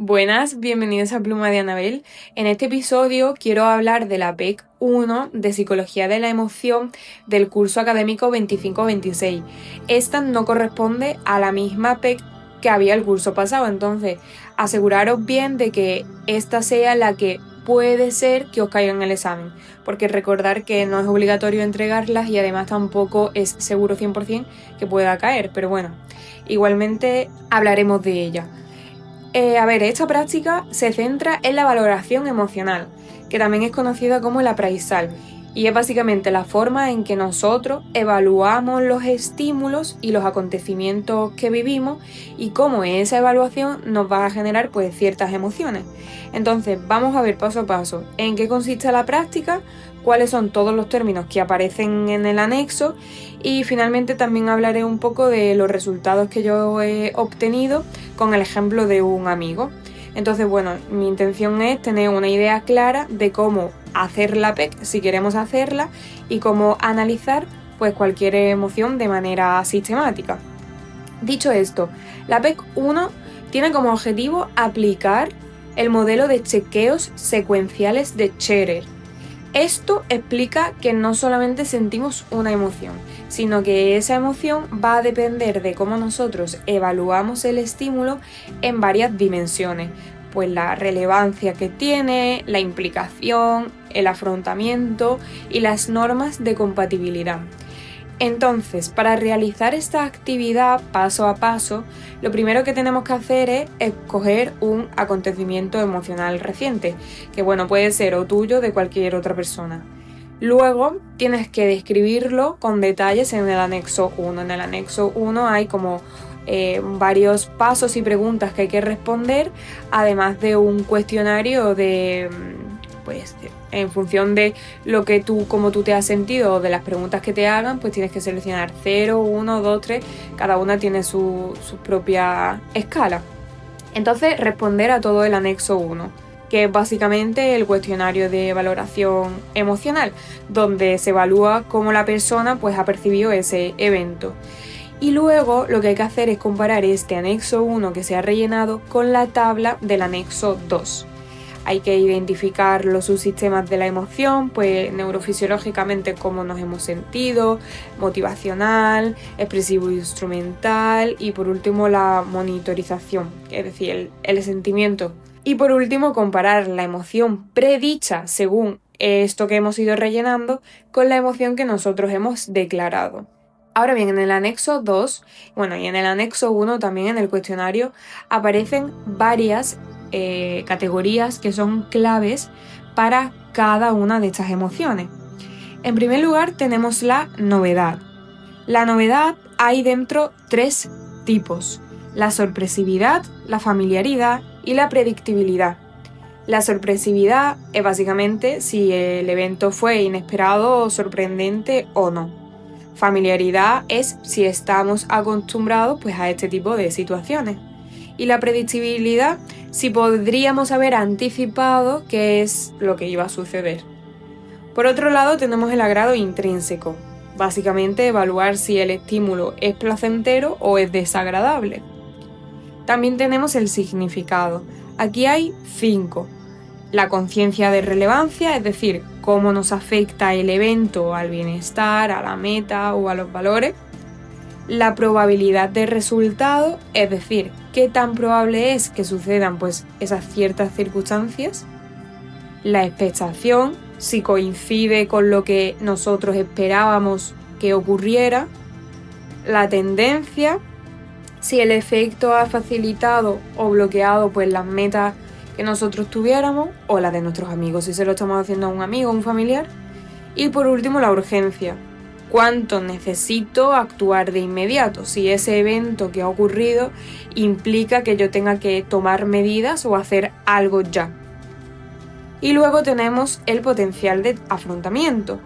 Buenas, bienvenidos a Pluma de Anabel. En este episodio quiero hablar de la PEC 1 de Psicología de la Emoción del curso académico 25-26. Esta no corresponde a la misma PEC que había el curso pasado, entonces aseguraros bien de que esta sea la que puede ser que os caiga en el examen, porque recordar que no es obligatorio entregarlas y además tampoco es seguro 100% que pueda caer, pero bueno, igualmente hablaremos de ella. Esta práctica se centra en la valoración emocional, que también es conocida como el appraisal, y es básicamente la forma en que nosotros evaluamos los estímulos y los acontecimientos que vivimos y cómo esa evaluación nos va a generar pues ciertas emociones. Entonces vamos a ver paso a paso en qué consiste la práctica, cuáles son todos los términos que aparecen en el anexo y finalmente también hablaré un poco de los resultados que yo he obtenido con el ejemplo de un amigo. Entonces, bueno, mi intención es tener una idea clara de cómo hacer la PEC si queremos hacerla y cómo analizar pues cualquier emoción de manera sistemática. Dicho esto, la PEC 1 tiene como objetivo aplicar el modelo de chequeos secuenciales de Scherer. Esto explica que no solamente sentimos una emoción, sino que esa emoción va a depender de cómo nosotros evaluamos el estímulo en varias dimensiones, pues la relevancia que tiene, la implicación, el afrontamiento y las normas de compatibilidad. Entonces, para realizar esta actividad paso a paso, lo primero que tenemos que hacer es escoger un acontecimiento emocional reciente, que puede ser o tuyo o de cualquier otra persona. Luego tienes que describirlo con detalles en el anexo 1. En el anexo 1 hay como varios pasos y preguntas que hay que responder, además de un cuestionario en función de cómo tú te has sentido o de las preguntas que te hagan, pues tienes que seleccionar 0, 1, 2, 3, cada una tiene su propia escala. Entonces, responder a todo el anexo 1, que es básicamente el cuestionario de valoración emocional, donde se evalúa cómo la persona pues ha percibido ese evento. Y luego lo que hay que hacer es comparar este anexo 1 que se ha rellenado con la tabla del anexo 2. Hay que identificar los subsistemas de la emoción, pues neurofisiológicamente cómo nos hemos sentido, motivacional, expresivo instrumental y por último la monitorización, es decir, el sentimiento. Y por último comparar la emoción predicha según esto que hemos ido rellenando con la emoción que nosotros hemos declarado. Ahora bien, en el anexo 2, y en el anexo 1 también en el cuestionario aparecen varias categorías que son claves para cada una de estas emociones. En primer lugar tenemos la novedad. La novedad hay dentro 3 tipos: la sorpresividad, la familiaridad y la predictibilidad. La sorpresividad es básicamente si el evento fue inesperado, sorprendente o no. Familiaridad es si estamos acostumbrados pues a este tipo de situaciones. Y la predictibilidad, si podríamos haber anticipado qué es lo que iba a suceder. Por otro lado tenemos el agrado intrínseco, básicamente evaluar si el estímulo es placentero o es desagradable. También tenemos el significado, aquí hay 5. La conciencia de relevancia, es decir, cómo nos afecta el evento al bienestar, a la meta o a los valores. La probabilidad de resultado, es decir, qué tan probable es que sucedan esas ciertas circunstancias. La expectación, si coincide con lo que nosotros esperábamos que ocurriera. La tendencia, si el efecto ha facilitado o bloqueado las metas que nosotros tuviéramos o las de nuestros amigos, si se lo estamos haciendo a un amigo o un familiar. Y por último, la urgencia. ¿Cuánto necesito actuar de inmediato? Si ese evento que ha ocurrido implica que yo tenga que tomar medidas o hacer algo ya. Y luego tenemos el potencial de afrontamiento.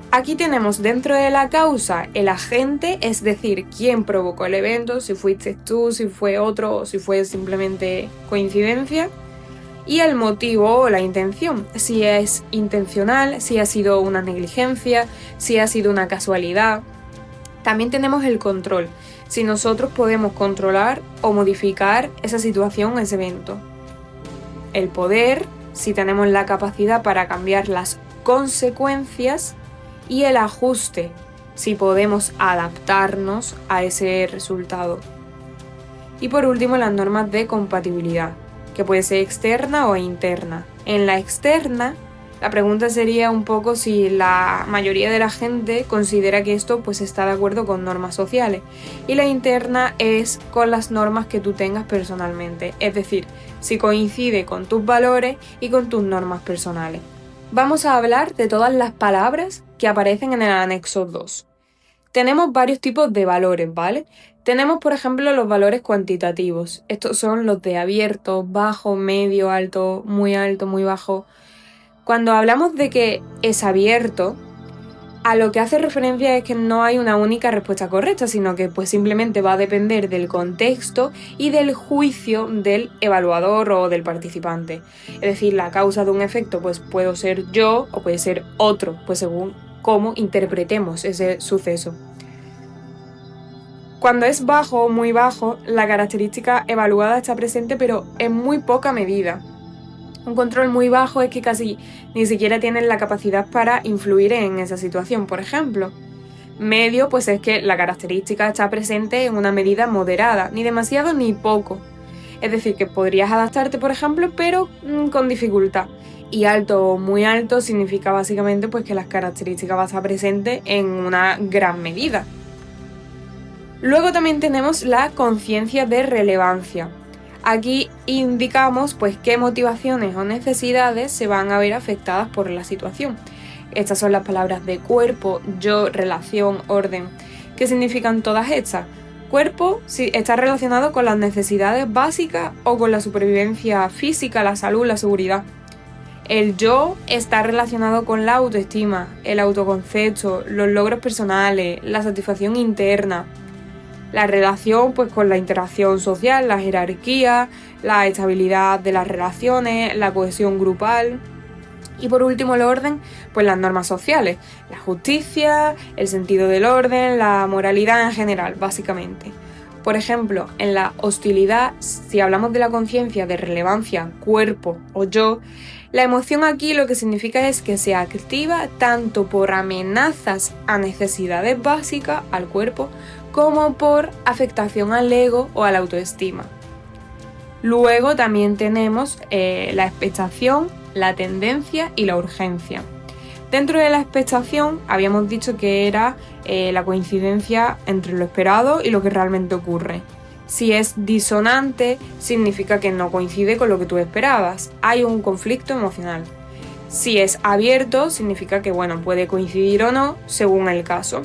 Aquí tenemos dentro de la causa el agente, es decir, quién provocó el evento, si fuiste tú, si fue otro o si fue simplemente coincidencia. Y el motivo o la intención, si es intencional, si ha sido una negligencia, si ha sido una casualidad. También tenemos el control, si nosotros podemos controlar o modificar esa situación, ese evento. el poder, si tenemos la capacidad para cambiar las consecuencias, y el ajuste, si podemos adaptarnos a ese resultado. Y por último, las normas de compatibilidad, que puede ser externa o interna. En la externa, la pregunta sería un poco si la mayoría de la gente considera que esto pues está de acuerdo con normas sociales. Y la interna es con las normas que tú tengas personalmente, es decir, si coincide con tus valores y con tus normas personales. Vamos a hablar de todas las palabras que aparecen en el anexo 2. Tenemos varios tipos de valores, ¿vale? Tenemos, por ejemplo, los valores cuantitativos. Estos son los de abierto, bajo, medio, alto, muy bajo. Cuando hablamos de que es abierto, a lo que hace referencia es que no hay una única respuesta correcta, sino que pues simplemente va a depender del contexto y del juicio del evaluador o del participante. Es decir, la causa de un efecto pues puedo ser yo o puede ser otro, pues según cómo interpretemos ese suceso. Cuando es bajo o muy bajo, la característica evaluada está presente pero en muy poca medida. Un control muy bajo es que casi ni siquiera tienen la capacidad para influir en esa situación, por ejemplo. Medio, pues es que la característica está presente en una medida moderada, ni demasiado ni poco. Es decir, que podrías adaptarte, por ejemplo, pero con dificultad. Y alto o muy alto significa básicamente pues que las características van a estar presentes en una gran medida. Luego también tenemos la conciencia de relevancia. Aquí indicamos pues qué motivaciones o necesidades se van a ver afectadas por la situación. Estas son las palabras de cuerpo, yo, relación, orden. ¿Qué significan todas estas? Cuerpo está relacionado con las necesidades básicas o con la supervivencia física, la salud, la seguridad. El yo está relacionado con la autoestima, el autoconcepto, los logros personales, la satisfacción interna. La relación pues con la interacción social, la jerarquía, la estabilidad de las relaciones, la cohesión grupal. Y por último el orden, pues las normas sociales, la justicia, el sentido del orden, la moralidad en general, básicamente. Por ejemplo, en la hostilidad, si hablamos de la conciencia de relevancia, cuerpo o yo, la emoción aquí lo que significa es que se activa tanto por amenazas a necesidades básicas al cuerpo como por afectación al ego o a la autoestima. Luego también tenemos la expectación, la tendencia y la urgencia. Dentro de la expectación habíamos dicho que era la coincidencia entre lo esperado y lo que realmente ocurre. Si es disonante, significa que no coincide con lo que tú esperabas. Hay un conflicto emocional. Si es abierto, significa que puede coincidir o no, según el caso.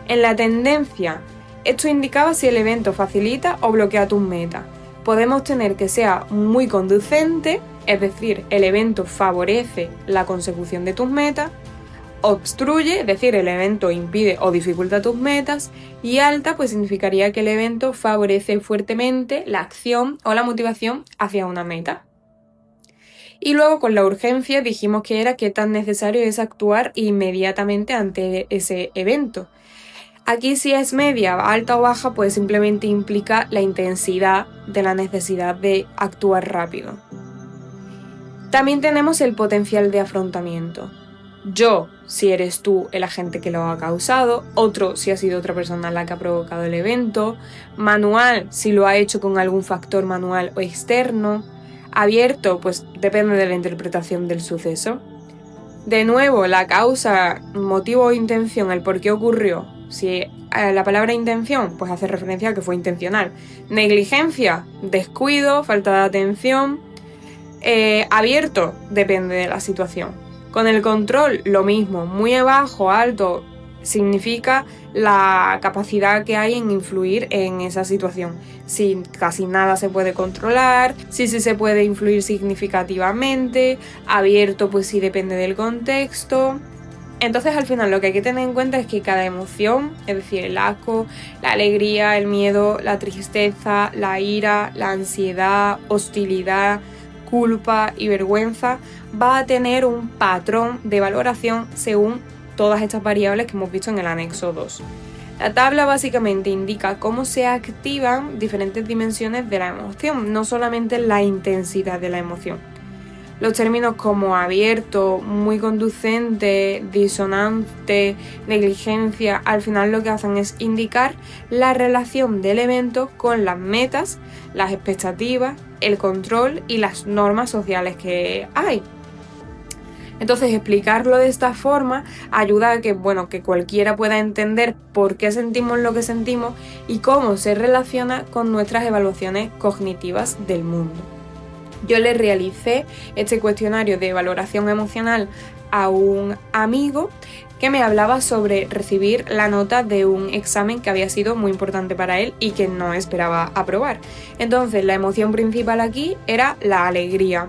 En la tendencia, esto indicaba si el evento facilita o bloquea tus metas. Podemos tener que sea muy conducente, es decir, el evento favorece la consecución de tus metas, obstruye, es decir, el evento impide o dificulta tus metas, y alta pues significaría que el evento favorece fuertemente la acción o la motivación hacia una meta. Y luego con la urgencia dijimos que era qué tan necesario es actuar inmediatamente ante ese evento. Aquí si es media, alta o baja, pues simplemente implica la intensidad de la necesidad de actuar rápido. También tenemos el potencial de afrontamiento. Yo, si eres tú el agente que lo ha causado, otro si ha sido otra persona la que ha provocado el evento, manual si lo ha hecho con algún factor manual o externo, abierto pues depende de la interpretación del suceso. De nuevo, la causa, motivo o intención, el por qué ocurrió. Si la palabra intención pues hace referencia a que fue intencional. Negligencia, descuido, falta de atención. Abierto, depende de la situación. Con el control, lo mismo, muy bajo, alto, significa la capacidad que hay en influir en esa situación. Si casi nada se puede controlar, si se puede influir significativamente, abierto pues sí depende del contexto. Entonces al final lo que hay que tener en cuenta es que cada emoción, es decir, el asco, la alegría, el miedo, la tristeza, la ira, la ansiedad, hostilidad, culpa y vergüenza, va a tener un patrón de valoración según todas estas variables que hemos visto en el anexo 2. La tabla básicamente indica cómo se activan diferentes dimensiones de la emoción, no solamente la intensidad de la emoción. Los términos como abierto, muy conducente, disonante, negligencia, al final lo que hacen es indicar la relación del evento con las metas, las expectativas, el control y las normas sociales que hay. Entonces, explicarlo de esta forma ayuda a que cualquiera pueda entender por qué sentimos lo que sentimos y cómo se relaciona con nuestras evaluaciones cognitivas del mundo. Yo le realicé este cuestionario de valoración emocional a un amigo que me hablaba sobre recibir la nota de un examen que había sido muy importante para él y que no esperaba aprobar. Entonces, la emoción principal aquí era la alegría.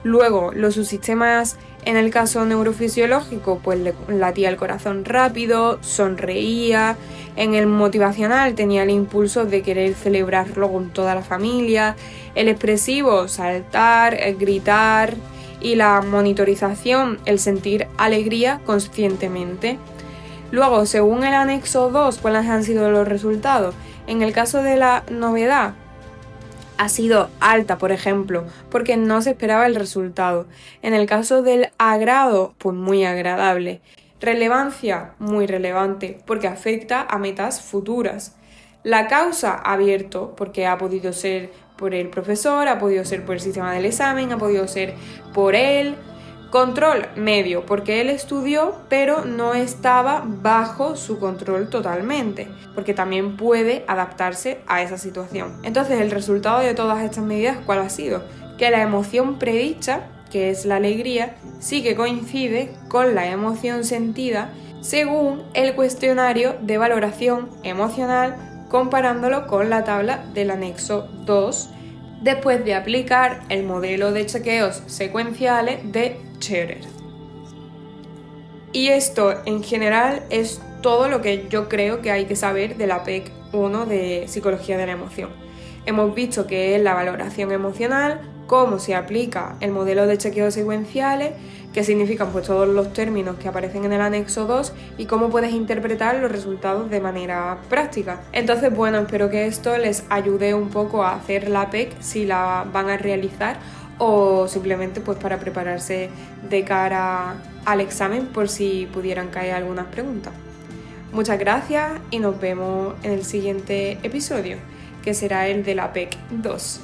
Luego, los subsistemas, en el caso neurofisiológico, pues le latía el corazón rápido, sonreía. En el motivacional tenía el impulso de querer celebrarlo con toda la familia. El expresivo, saltar, gritar. Y la monitorización, el sentir alegría conscientemente. Luego, según el anexo 2, ¿cuáles han sido los resultados? En el caso de la novedad, ha sido alta, por ejemplo, porque no se esperaba el resultado. En el caso del agrado, pues muy agradable. Relevancia, muy relevante, porque afecta a metas futuras. La causa, abierto, porque ha podido ser por el profesor, ha podido ser por el sistema del examen, ha podido ser por él. Control, medio, porque él estudió, pero no estaba bajo su control totalmente, porque también puede adaptarse a esa situación. Entonces, el resultado de todas estas medidas, ¿cuál ha sido? Que la emoción predicha, que es la alegría, sí que coincide con la emoción sentida según el cuestionario de valoración emocional, comparándolo con la tabla del anexo 2, después de aplicar el modelo de chequeos secuenciales de Scherer. Y esto en general es todo lo que yo creo que hay que saber de la PEC 1 de Psicología de la Emoción. Hemos visto qué es la valoración emocional, cómo se aplica el modelo de chequeos secuenciales, qué significan pues todos los términos que aparecen en el anexo 2 y cómo puedes interpretar los resultados de manera práctica. Entonces, espero que esto les ayude un poco a hacer la PEC si la van a realizar o simplemente pues para prepararse de cara al examen por si pudieran caer algunas preguntas. Muchas gracias y nos vemos en el siguiente episodio, que será el de la PEC 2.